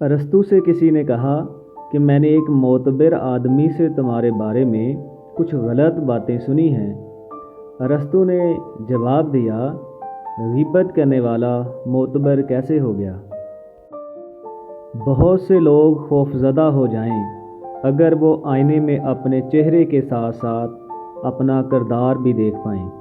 अरस्तू से किसी ने कहा कि मैंने एक मोतबर आदमी से तुम्हारे बारे में कुछ गलत बातें सुनी हैं। अरस्तू ने जवाब दिया, ग़ीबत करने वाला मोतबर कैसे हो गया। बहुत से लोग खौफज़दा हो जाएं अगर वो आईने में अपने चेहरे के साथ साथ अपना किरदार भी देख पाएं।